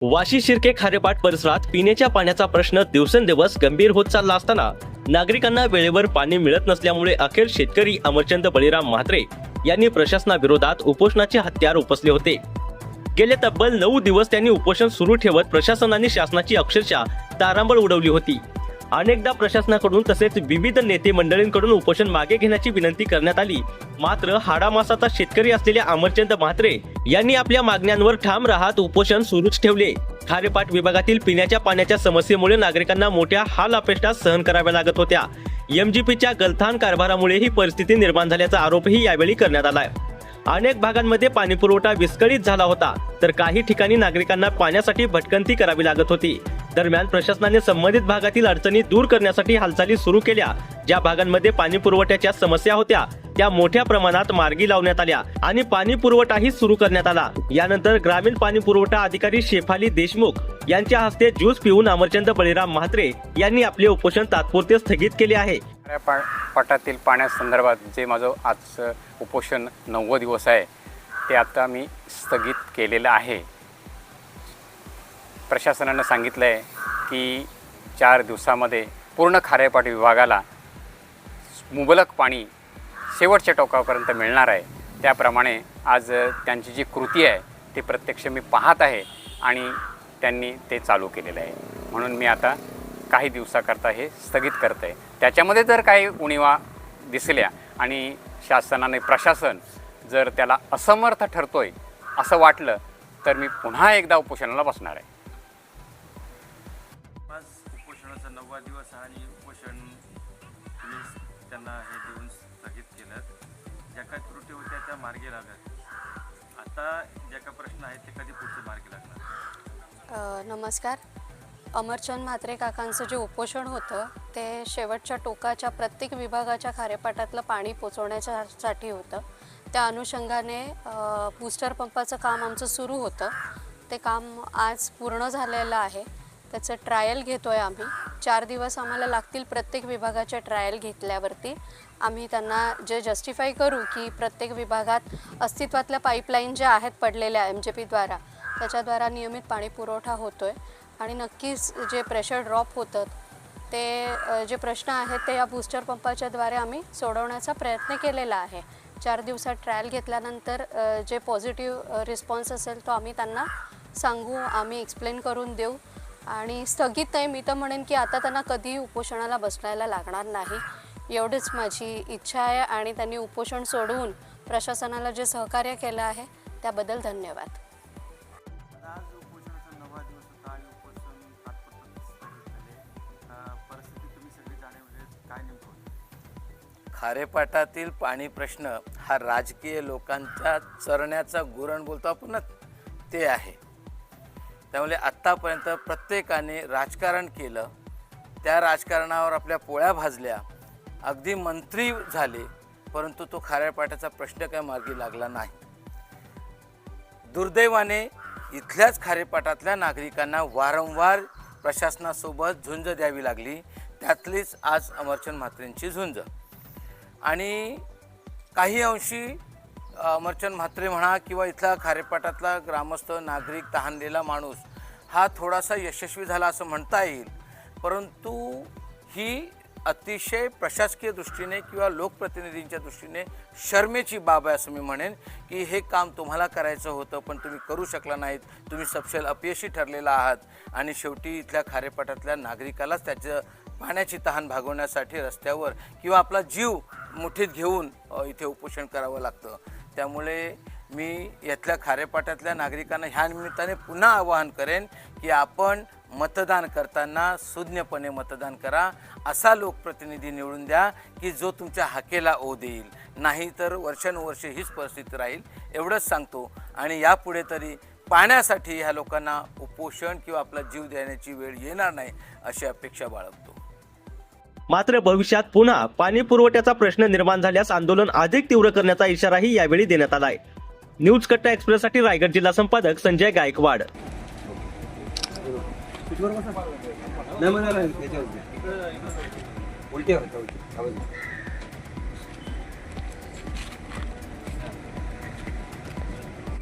वाशी शिर्के खारेपाट परिसरात पिण्याच्या पाण्याचा प्रश्न दिवसेंदिवस गंभीर होत चालला असताना नागरिकांना वेळेवर पाणी मिळत नसल्यामुळे अखेर शेतकरी अमरचंद बळीराम म्हात्रे यांनी प्रशासनाविरोधात उपोषणाचे हत्यार उपसले होते। गेले तब्बल 9 दिवस त्यांनी उपोषण सुरू ठेवत प्रशासनाने शासनाची अक्षरशः तारांबळ उडवली होती। अनेकदा प्रशासनाकडून तसेच विविध नेते मंडळींकडून उपोषण मागे घेण्याची विनंती करण्यात आली, मात्र हाडामासाचा शेतकरी असलेल्या अमरचंद म्हात्रे यांनी आपल्या मागण्यांवर ठाम राहत उपोषण सुरूच ठेवले। खारेपाट विभागातील पिण्याच्या पाण्याच्या समस्येमुळे नागरिकांना मोठ्या हाल अपेष्टा सहन कराव्या लागत होत्या। एमजीपीच्या गलथान कारभारामुळे ही परिस्थिती निर्माण झाल्याचा आरोपही यावेळी करण्यात आलाय। अनेक भागांमध्ये पाणी पुरवठा विस्कळीत झाला होता, तर काही ठिकाणी नागरिकांना पाण्यासाठी भटकंती करावी लागत होती। दरम्यान प्रशासनाने संबंधित भागातील अडचणी दूर करण्यासाठी हालचाली सुरू केल्या। ज्या भागांमध्ये पाणी पुरवठ्याच्या समस्या होत्या त्या मोठ्या प्रमाणात मार्गी लावण्यात आल्या आणि पाणी पुरवठाही सुरू करण्यात आला। यानंतर ग्रामीण पाणी पुरवठा अधिकारी शेफाली देशमुख यांच्या हस्ते ज्यूस पिऊन अमरचंद बळीराम म्हात्रे यांनी आपले उपोषण तात्पुरते स्थगित केले आहे। पाटातील पाण्यासंदर्भात जे माझं आज उपोषण 9 दिवस आहे ते आता मी स्थगित केलेलं आहे। प्रशासनानं सांगितलं आहे की 4 दिवसामध्ये पूर्ण खारेपाट विभागाला मुबलक पाणी शेवटच्या टोकापर्यंत मिळणार आहे। त्याप्रमाणे आज त्यांची जी कृती आहे ती प्रत्यक्ष मी पाहत आहे आणि त्यांनी ते चालू केलेलं आहे। म्हणून मी आता काही दिवसाकरता हे स्थगित करत आहे। त्याच्यामध्ये जर काही उणिवा दिसल्या आणि शासनाने प्रशासन जर त्याला असमर्थ ठरतोय असं वाटलं तर मी पुन्हा एकदा उपोषणाला बसणार आहे। उपोषणाचा 9वा दिवस आणि उपोषण त्यांना हे देऊन स्थगित केलं। ज्या काही त्रुटी होत्या त्या मार्गी लागत, आता ज्या काही प्रश्न आहेत ते कधी पुढचे मार्गी लागणार? नमस्कार। अमरचंद म्हात्रे काकांचं जे उपोषण होतं ते शेवटच्या टोकाच्या प्रत्येक विभागाच्या खारेपाटातलं पाणी पोचवण्यासाठी होतं। त्या अनुषंगाने बूस्टर पंपाचं काम आमचं सुरू होतं। ते काम आज पूर्ण झालेलं आहे। त्याचं ट्रायल घेतोय आम्ही। 4 दिवस आम्हाला लागतील प्रत्येक विभागाचे ट्रायल घेतल्यावरती आम्ही त्यांना जे जस्टिफाय करू की प्रत्येक विभागात अस्तित्वातल्या पाईपलाईन ज्या आहेत पडलेल्या एमजीपीद्वारा त्याच्याद्वारा नियमित पाणी पुरवठा होतोय आणि नक्कीच जे प्रेशर ड्रॉप होतं ते जे प्रश्न आहेत ते या बूस्टर पंपाच्याद्वारे आम्ही सोडवण्याचा प्रयत्न केलेला आहे। 4 दिवसात ट्रायल घेतल्यानंतर जे पॉझिटिव्ह रिस्पॉन्स असेल तो आम्ही त्यांना सांगू, आम्ही एक्सप्लेन करून देऊ आणि स्थगित नाही मी तर म्हणेन की आता त्यांना कधी उपोषणाला बसण्याला लागणार नाही, एवढीच माझी इच्छा आहे। आणि त्यांनी उपोषण सोडवून प्रशासनाला जे सहकार्य केलं आहे त्याबद्दल धन्यवाद। आज उपोषणाचा 9वा दिवस होता आणि उपोषण तात्पुरते स्थगित झाले। परिस्थिती तुम्ही सगळी जाणवली, काय नेमकं होतं? खारेपाटातील पाणी प्रश्न हा राजकीय लोकांच्या चरण्याचा गुरण बोलतो आपण ते आहे। त्यामुळे आत्तापर्यंत प्रत्येकाने राजकारण केलं, त्या राजकारणावर आपल्या पोळ्या भाजल्या, अगदी मंत्री झाले, परंतु तो खारेपाटाचा प्रश्न काय मार्गी लागला नाही। दुर्दैवाने इथल्याच खारेपाटातल्या नागरिकांना वारंवार प्रशासनासोबत झुंज द्यावी लागली। त्यातलीच आज अमरचंद म्हात्रेंची झुंज। आणि काही अंशी अमरचंद म्हात्रे म्हणा किंवा इथला खारेपाटातला ग्रामस्थ नागरिक तहानलेला माणूस हा थोडासा यशस्वी झाला असं म्हणता येईल, परंतु ही अतिशय प्रशासकीय दृष्टीने किंवा लोकप्रतिनिधींच्या दृष्टीने शर्मेची बाब आहे असं मी म्हणेन की हे काम तुम्हाला करायचं होतं पण तुम्ही करू शकला नाहीत, तुम्ही सपशेल अपयशी ठरलेला आहात आणि शेवटी इथल्या खारेपाटातल्या नागरिकालाच त्याचं पाण्याची तहान भागवण्यासाठी रस्त्यावर किंवा आपला जीव मुठीत घेऊन इथे उपोषण करावं लागतं। त्यामुळे मी यातल्या खारेपाटातल्या नागरिकांना ह्या निमित्ताने पुन्हा आवाहन करेन की आपण मतदान करताना सुज्ञपणे मतदान करा, असा लोकप्रतिनिधी निवडून द्या की जो तुमच्या हाकेला ओ देईल, नाहीतर वर्षानुवर्षे हीच परिस्थिती राहील एवढंच सांगतो। आणि यापुढे तरी पाण्यासाठी ह्या लोकांना उपोषण किंवा आपला जीव देण्याची वेळ येणार नाही अशी अपेक्षा बाळगतो। मात्र भविष्यात पुन्हा पाणी पुरवठ्याचा प्रश्न निर्माण झाल्यास आंदोलन अधिक तीव्र करण्याचा इशाराही यावेळी देण्यात आलाय। न्यूज कट्टा एक्सप्रेससाठी रायगड जिल्हा संपादक संजय गायकवाड। उलटे होते